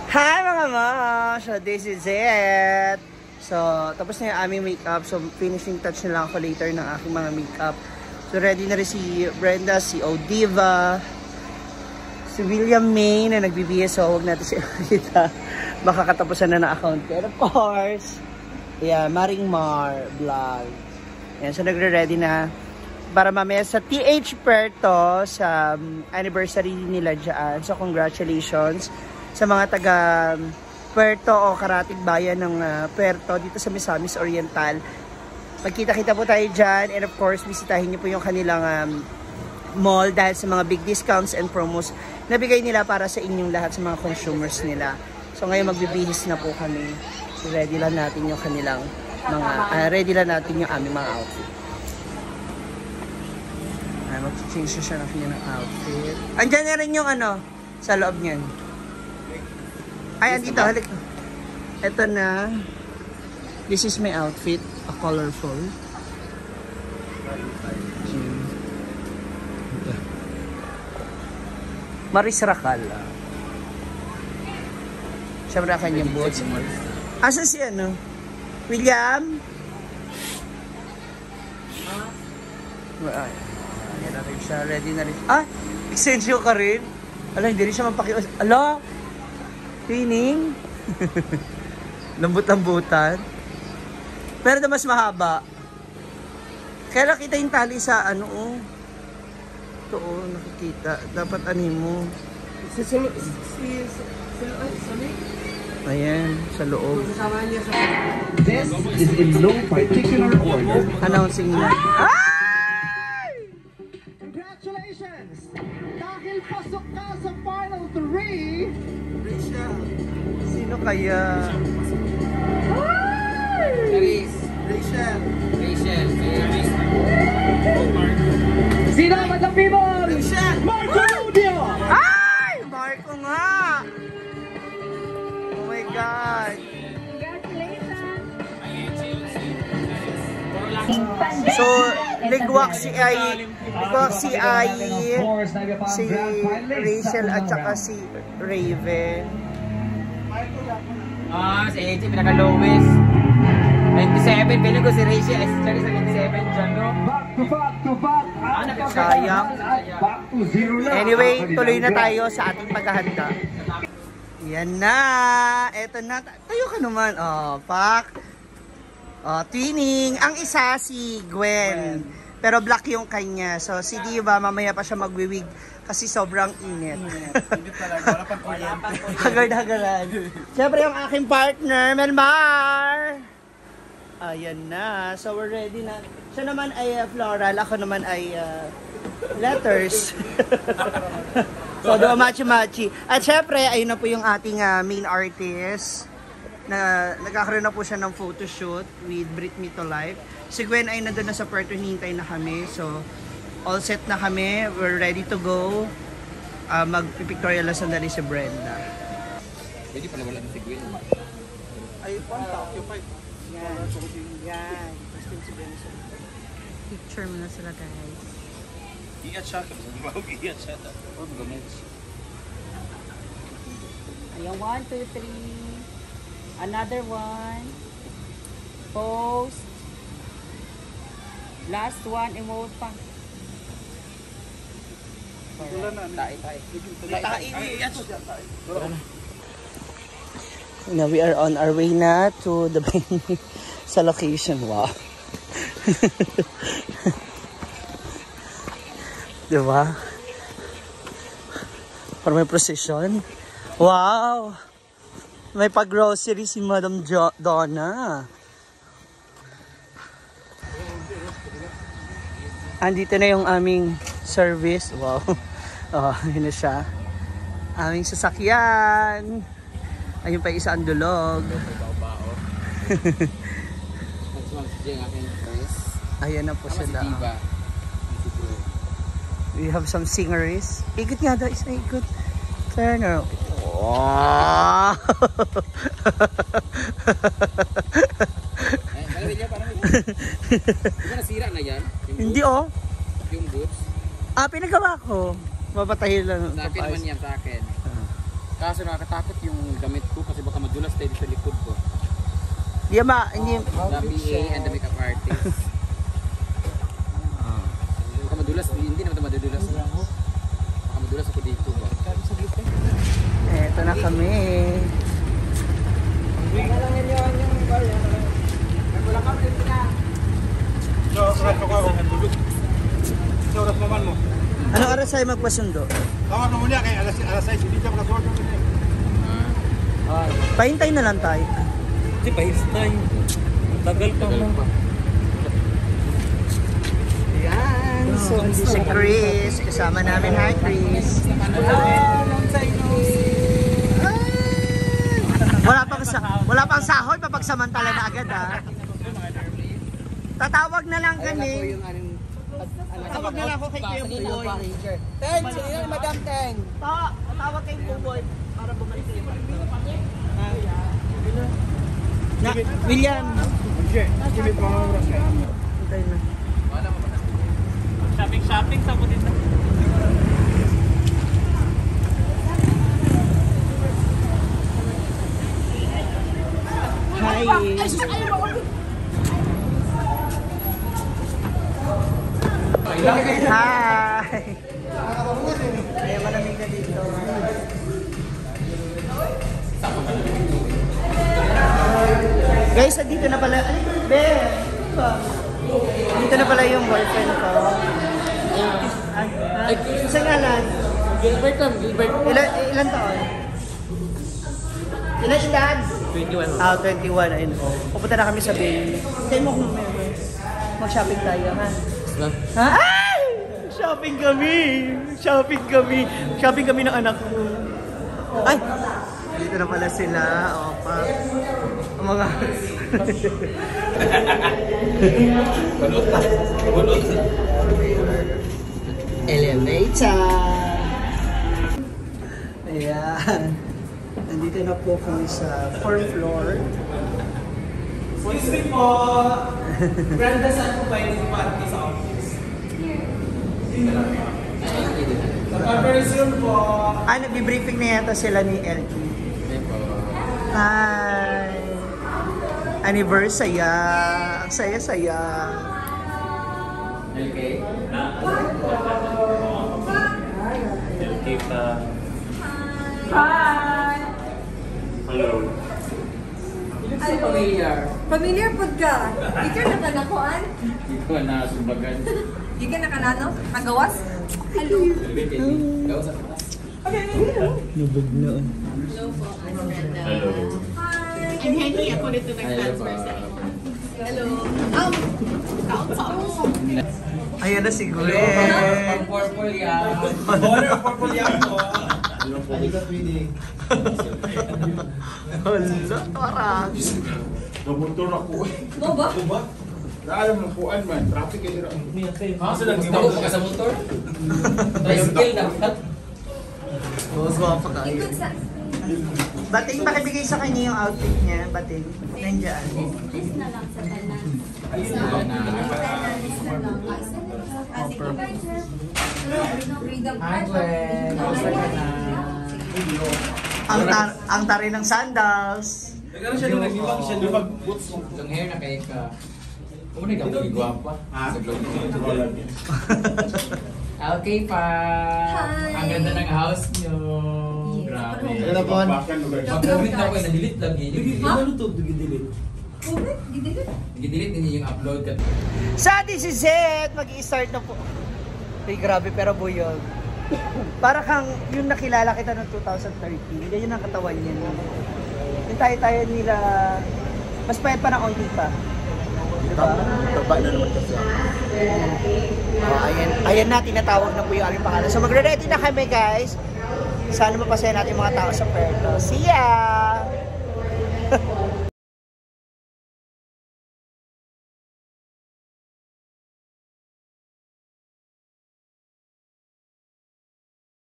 Hi mga moms! So this is it! So tapos na yung aming makeup. So finishing touch na lang ako later ng aking mga makeup. So ready na rin si Brenda, si Odiva, si William May na nagbibihis. So huwag natin siya makita. Baka katapusan na ng account. And of course, yeah, Maring Mar vlog. Yan, so nagre-ready na para mamaya sa TH Puerto sa anniversary nila dyan. So congratulations sa mga taga Puerto o karatig bayan ng Puerto dito sa Misamis Oriental. Magkita-kita po tayo dyan, and of course bisitahin niyo po yung kanilang mall dahil sa mga big discounts and promos na bigay nila para sa inyong lahat sa mga consumers nila. So ngayon magbibihis na po kami. So ready lang natin yung kanilang mga ready lang natin yung aming mga outfit. Mag-change na siya ng kanyang outfit. Andyan na rin yung ano sa loob niyan. Ay, andito, halik. Ito na. This is my outfit. A colorful. Maris Racal. Siyempre ang kanyang boots. Asa si ano? William? Ay, na rin siya. Ready na rin. Ah! Extension ka rin? Ala, hindi rin siya mapakios. Ala! Training. Lambut-lambutan. Pero na mas mahaba. Kaya nakita yung tali sa ano oh. Ito oh, nakikita. Dapat anin mo. Ayan, sa loob. This is in no particular order. Announcing na. Ay! Congratulations! Dahil pasok ka sa final 3. Sino kaya? Rachel. Sino Madam People? Marco Rubio! Ay! Marco nga! Oh my God! So, ligwak si Rachel at saka si Raven. Si AJ pinaka-lowest. 97, piling ko si Rachel. Actually sa 27 dyan, no? Back to back. Sayang. Back to zero na. Anyway, tuloy na tayo sa ating paghahanda. Yan na! Eto na. Tayo ka naman. Oh, pak. Oh, twinning. Ang isa si Gwen. Pero black yung kanya. So, si Diva, mamaya pa siya magwiwig kasi sobrang init. Hindi talaga, wala pang kuryente. Hagard-hagaran. Siyempre yung aking partner, Melmar! Ayan na. So, we're ready na. Siya naman ay floral. Ako naman ay letters. So, do machi-machi. At siyempre, ayun na po yung ating main artist. Na nagkakaroon na po siya ng photoshoot with Brit Me to Life. Si Gwen ay nandun na sa Puerto, hinintay na kami. So, all set na kami. We're ready to go. Mag-pictorial lang sandali si Brenda. Hindi pala wala na si Gwen. Ay, occupied. Yan. Yan. Picture mo na sila, guys. Iat siya. Iat siya. Oh, gamits. Ayan, 1, 2, 3. Another one. Post. Last one, emote pa. Now we are on our way na to the sa location. Wow. Diba? For my procession. Wow! May pag-grocery si Madam Donna. Andito na yung aming service. Wow. Oh, yun na siya. Aming sasakyan. Ayun pa isa ang dulog. Ayan na po sila. We have some singers. Ikot nga daw. Isa ikot. Turner. Wow! Di ba nasira na yan? Hindi oh. Yung boots? Pinagawa ko. Mapatayin lang. Sa akin naman yan, sa akin. Kaso nakakatakot yung damit ko kasi baka madulas tayo sa likod ko. Hindi ma, hindi. The PA and the makeup artist. Baka madulas, hindi naman ito madudulas. Baka madulas ako dito ba? Eto na kami. Anong oras tayo magpasundo? Tawag mo niya kay alas 6, hindi siya makasuot ng ganyan. Pahintay na lang tayo. Hindi pa, it's time. Tagal pa mo. Ayan. So, si Chris. Kasama namin. Hi, Chris. Wala pang sahod. Papagsamantala na agad, ha? Tatawag na lang kami. Tatawag na lang ako kay Kuya Buboy. Ten, sino na Madam Ten? Tatawag kay Buboy para bumalik kayo. Na, William. Kimit mga oras kayo. Hintay na. Shopping sa putin na. Hi. Hi. Kaya malamig na dito. Guys, dito na pala. Be, dito na pala yung boyfriend ko. Sa ngalan? Gilbert lang, Gilbert. Ilan taon? Ilan edad? 21. Ah, 21. Ayun. Pupunta na kami sa Bay. Tayo mo kung mag-shopping tayo, ha? Ha? Ay! Shopping kami! Shopping kami! Shopping kami ng anak ko. Ay! Dito na pala sila. Opa. Ang mga... Bunot. Elevator! Ayan. Nandito na po kami sa 4th floor. Excuse me po. Brenda, saan po ba yung party sa office? Sa conference room po. Ah, nagbi-briefing na yata sila ni LT. Hi! Anniversary! Ang saya-saya! Okay. Okay pa. Hi! Hello. Ay, familiar. Familiar po ka. Ikaw na ka nakuan? Ikaw na sumbagan. Ikaw na ka na, no? Kagawas? Hello. Nubog noon. Hello. I'm Henry. Ako nito nag-transfer sa Hello. Count sa ako. Ayan na si Gwen. Purple yan. Honor of Purple yan po. Hala, parang. Nabutor ako eh. Mo ba? Naalam ng kuan man, traffic eh. Ako ka sa motor? Tricycle dapat. Mas guwapa ka. Ikot sa... Bating, makibigay sa kanya yung outfit niya. Bating, nandiyan. List na lang sa tanan. Ayun Sa na. tanan, list na lang. Hi, Gwen. Kamusta ka na? Ang tari ng sandals. Nagano siya nung nag-iwag siya nung Mag-boots mo. Yung hair na kayo ka. Kung na ikaw magigwapa. Sa vlog mo. Okay pa. Hi. Ang ganda ng house nyo. Grabe. Ano po? Mag-comment na ako eh. Na-delete lagi. Ano to? Digidilit. Comment? Gidilit? Nag-delete din yung upload ka. Sa this is it! Mag-i-start na po. Ay, grabe, pero buyog. Para kang yung nakilala kita noong 2013. Ganyan ang katawan niya. Yung tayo nila, mas payat pa na onti pa. Diba? Taba na naman kasi. Ayan na, tinatawag na po yung aming pangalan. So magre-ready na kami, guys. Sana mapasaya natin yung mga tao sa Puerto. See ya!